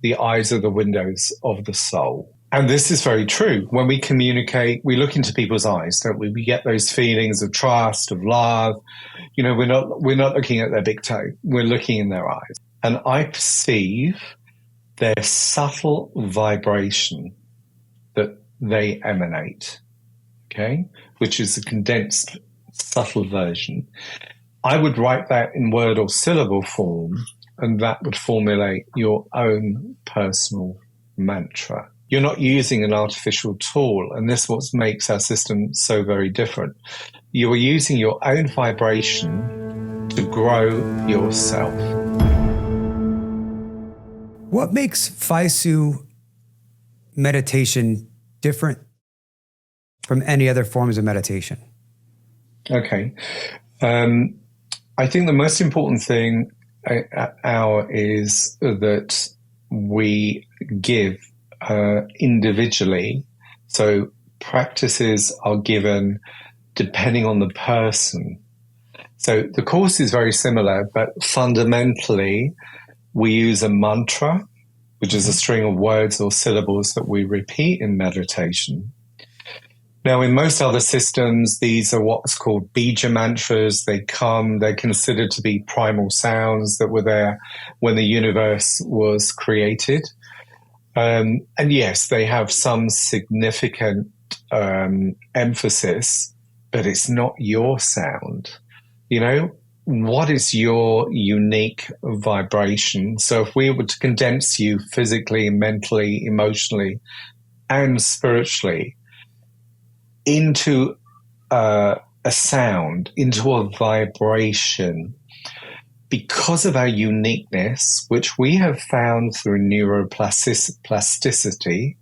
the eyes are the windows of the soul. And this is very true. When we communicate, we look into people's eyes, don't we? We get those feelings of trust, of love. You know, we're not looking at their big toe. We're looking in their eyes. And I perceive their subtle vibration that they emanate, okay, which is a condensed, subtle version. I would write that in word or syllable form, and that would formulate your own personal mantra. You're not using an artificial tool, and this is what makes our system so very different. You are using your own vibration to grow yourself. What makes Faisu meditation different from any other forms of meditation? Okay. I think the most important thing is that we give individually. So practices are given depending on the person. So the course is very similar, but fundamentally we use a mantra, which is a string of words or syllables that we repeat in meditation. Now, in most other systems, these are what's called bija mantras. They're considered to be primal sounds that were there when the universe was created. And yes, they have some significant emphasis, but it's not your sound. You know, what is your unique vibration? So if we were to condense you physically, mentally, emotionally, and spiritually into a sound, into a vibration, because of our uniqueness, which we have found through neuroplasticity,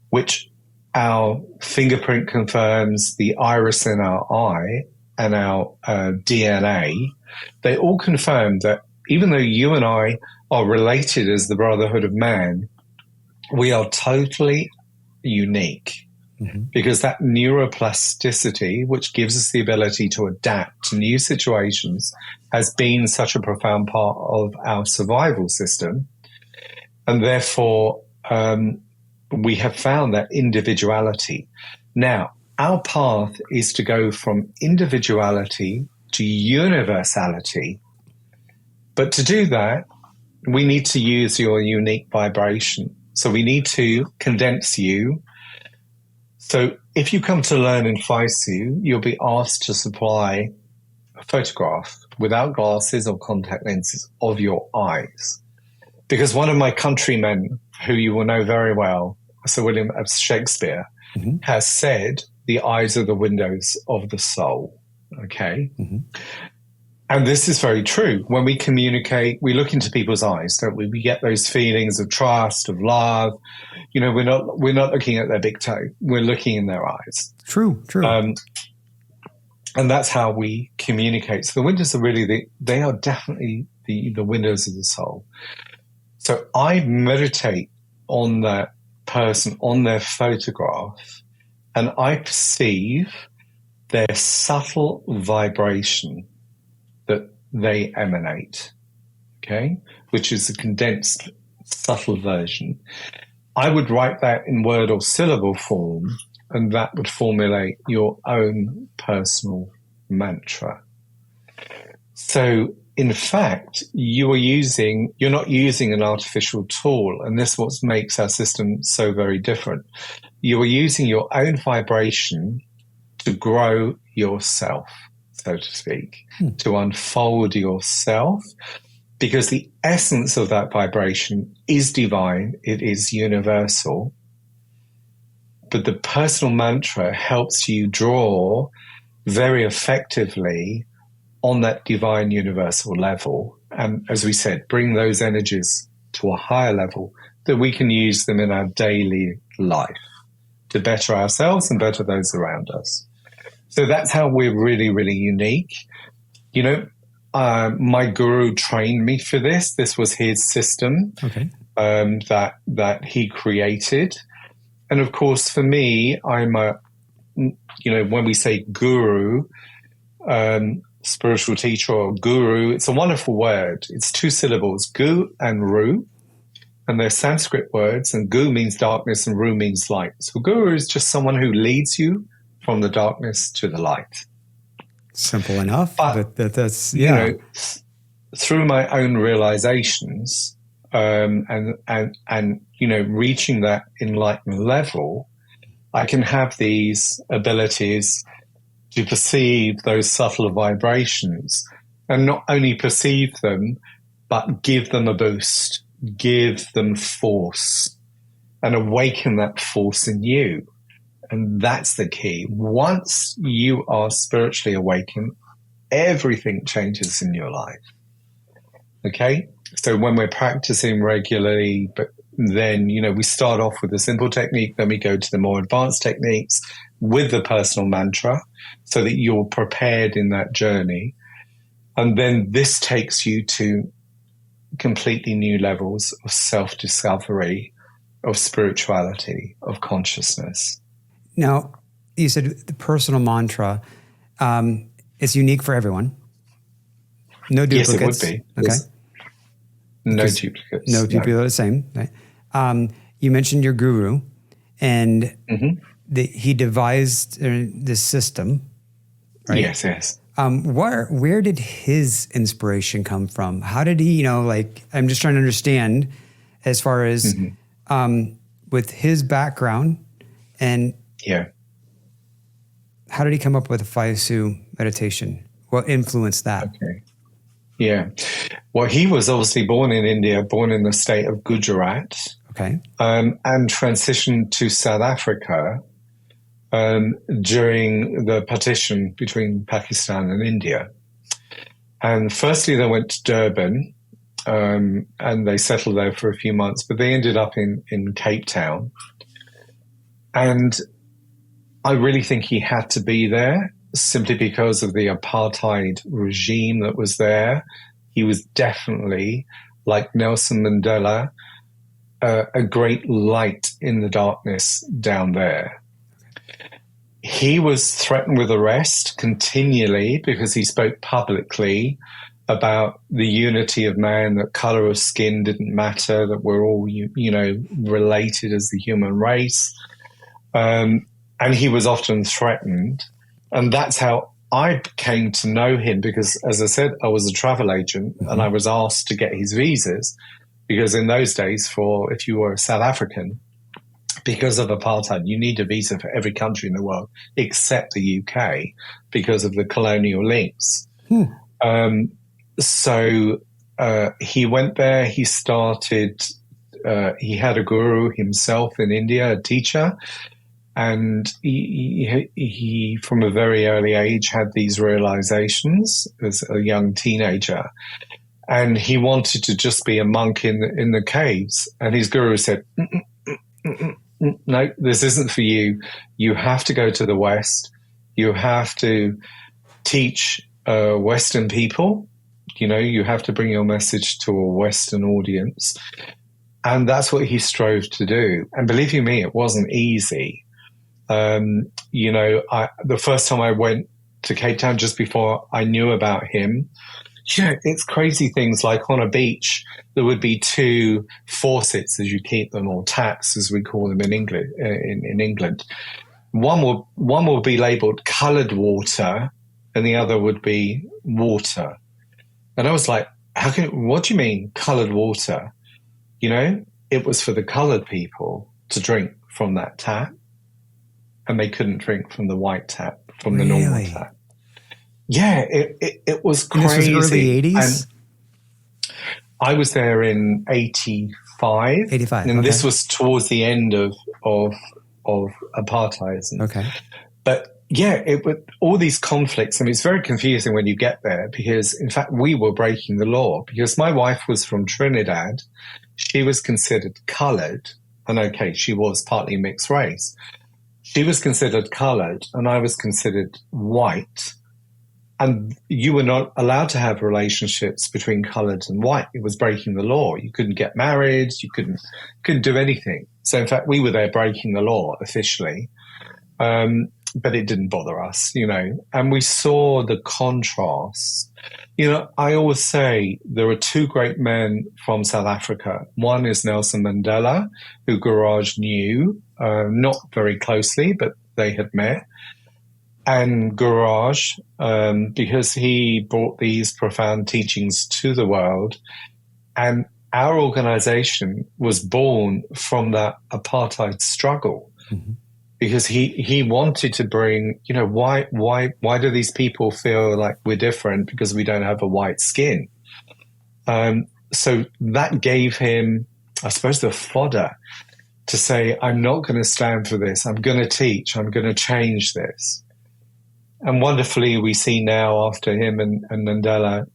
which our fingerprint confirms, the iris in our eye and our DNA, they all confirm that even though you and I are related as the brotherhood of man, we are totally unique. Because that neuroplasticity, which gives us the ability to adapt to new situations, has been such a profound part of our survival system. And therefore, we have found that individuality. Now, our path is to go from individuality to universality. But to do that, we need to use your unique vibration. So we need to condense you. So if you come to learn in Faisu, you'll be asked to supply a photograph without glasses or contact lenses of your eyes. Because one of my countrymen, who you will know very well, Sir William Shakespeare, has said, the eyes are the windows of the soul. Okay? And this is very true. When we communicate, we look into people's eyes, don't we? We get those feelings of trust, of love. You know, we're not looking at their big toe. We're looking in their eyes. True. And that's how we communicate. So the windows are really, they are definitely the windows of the soul. So I meditate on that person, on their photograph, and I perceive their subtle vibration that they emanate, okay, which is a condensed, subtle version. I would write that in word or syllable form, and that would formulate your own personal mantra. So, in fact, you're not using an artificial tool, and this is what makes our system so very different. You are using your own vibration to grow yourself, so to speak, to unfold yourself, because the essence of that vibration is divine, it is universal, but the personal mantra helps you draw very effectively on that divine universal level. And as we said, bring those energies to a higher level that we can use them in our daily life to better ourselves and better those around us. So that's how we're really, really unique. You know, my guru trained me for this. This was his system that he created. And of course, for me, I'm when we say guru, spiritual teacher or guru, it's a wonderful word. It's two syllables, gu and ru. and they're Sanskrit words, and gu means darkness and ru means light. So guru is just someone who leads you from the darkness to the light. Simple enough, but that's, you know, through my own realizations, and you know, reaching that enlightened level, I can have these abilities to perceive those subtle vibrations, and not only perceive them, but give them a boost, give them force, and awaken that force in you. And that's the key. Once you are spiritually awakened, everything changes in your life. Okay? So when we're practicing regularly, but then, you know, we start off with a simple technique, then we go to the more advanced techniques with the personal mantra so that you're prepared in that journey. And then this takes you to completely new levels of self-discovery, of spirituality, of consciousness. Now, you said the personal mantra is unique for everyone. No duplicates. Yes, it would be. Okay. Yes. No duplicates. No duplicates are the same. Right? You mentioned your guru, and he devised this system, right? Yes. Where did his inspiration come from? How did he, you know, like, I'm just trying to understand as far as with his background and how did he come up with a Faisu meditation? What influenced that? Okay. Yeah. Well, he was obviously born in India, born in the state of Gujarat. Okay. And transitioned to South Africa during the partition between Pakistan and India. And firstly, they went to Durban, and they settled there for a few months, but they ended up in Cape Town. And I really think he had to be there simply because of the apartheid regime that was there. He was definitely, like Nelson Mandela, a great light in the darkness down there. He was threatened with arrest continually because he spoke publicly about the unity of man, that color of skin didn't matter, that we're all, you know, related as the human race. And he was often threatened. And that's how I came to know him, because, as I said, I was a travel agent and I was asked to get his visas, because in those days, if you were a South African, because of apartheid, you need a visa for every country in the world except the UK because of the colonial links. So he went there, he started, he had a guru himself in India, a teacher, and he from a very early age had these realizations as a young teenager, and he wanted to just be a monk in the caves. And his guru said, no, this isn't for you. You have to go to the West. You have to teach Western people. You know, you have to bring your message to a Western audience. And that's what he strove to do. And believe you me, it wasn't easy. You know, the first time I went to Cape Town, just before I knew about him, you know, it's crazy things like on a beach, there would be two faucets, as you keep them, or taps, as we call them in England. In England, one will be labelled coloured water, and the other would be water. And I was like, what do you mean coloured water? You know, it was for the coloured people to drink from that tap, and they couldn't drink from the white tap, from the normal tap. Yeah, it was crazy. And this was early 80s? And I was there in 85. 85, and okay. this was towards the end of apartheid. Okay. But yeah, all these conflicts, I mean, it's very confusing when you get there, because in fact we were breaking the law, because my wife was from Trinidad. She was considered coloured, and okay, she was partly mixed race. She was considered coloured and I was considered white. And you were not allowed to have relationships between coloured and white. It was breaking the law. You couldn't get married. You couldn't do anything. So in fact, we were there breaking the law officially. But it didn't bother us, you know. And we saw the contrast I always say there are two great men from South Africa. One is Nelson Mandela, who Garage knew, not very closely, but they had met. And Garage, because he brought these profound teachings to the world. And our organization was born from that apartheid struggle. Mm-hmm. Because he wanted to bring, why do these people feel like we're different because we don't have a white skin? So that gave him, I suppose, the fodder to say, I'm not going to stand for this. I'm going to teach. I'm going to change this. And wonderfully, we see now after him and Mandela,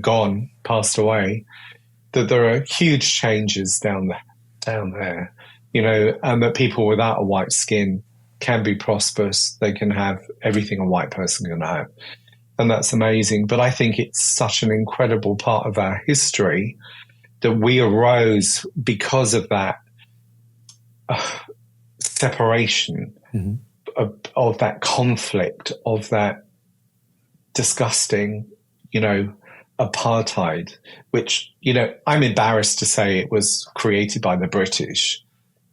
gone, passed away, that there are huge changes down there. And that people without a white skin can be prosperous. They can have everything a white person can have. And that's amazing. But I think it's such an incredible part of our history that we arose because of that separation, mm-hmm. of that conflict, of that disgusting, apartheid, which, I'm embarrassed to say it was created by the British.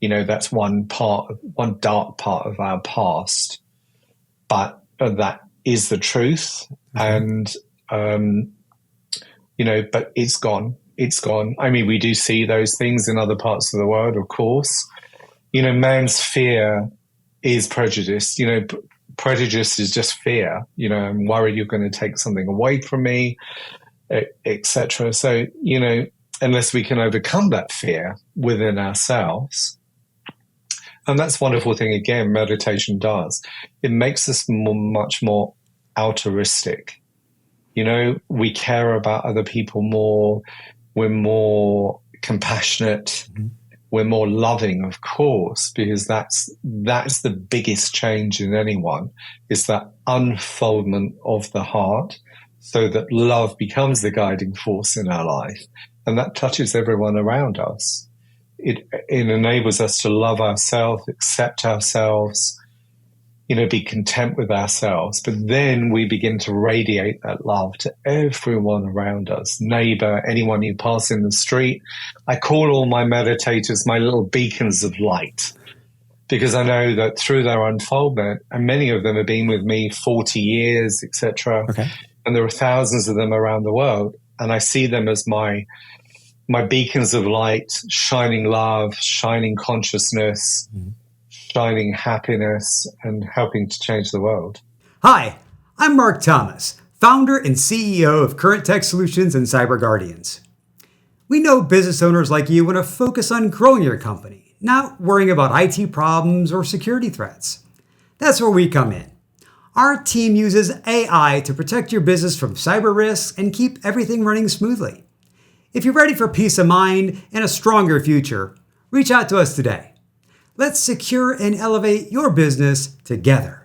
That's one dark part of our past, but that is the truth. Mm-hmm. And, but it's gone. It's gone. I mean, we do see those things in other parts of the world, of course. Man's fear is prejudice. Prejudice is just fear. I'm worried you're going to take something away from me, etc. So, unless we can overcome that fear within ourselves. And that's a wonderful thing, again, meditation does. It makes us much more altruistic. We care about other people more. We're more compassionate. Mm-hmm. We're more loving, of course, because that's the biggest change in anyone, is that unfoldment of the heart so that love becomes the guiding force in our life. And that touches everyone around us. It enables us to love ourselves, accept ourselves, be content with ourselves. But then we begin to radiate that love to everyone around us, neighbor, anyone you pass in the street. I call all my meditators my little beacons of light, because I know that through their unfoldment, and many of them have been with me 40 years, etc. Okay. And there are thousands of them around the world. And I see them as my beacons of light, shining love, shining consciousness, shining happiness, and helping to change the world. Hi, I'm Mark Thomas, founder and CEO of Current Tech Solutions and Cyber Guardians. We know business owners like you want to focus on growing your company, not worrying about IT problems or security threats. That's where we come in. Our team uses AI to protect your business from cyber risks and keep everything running smoothly. If you're ready for peace of mind and a stronger future, reach out to us today. Let's secure and elevate your business together.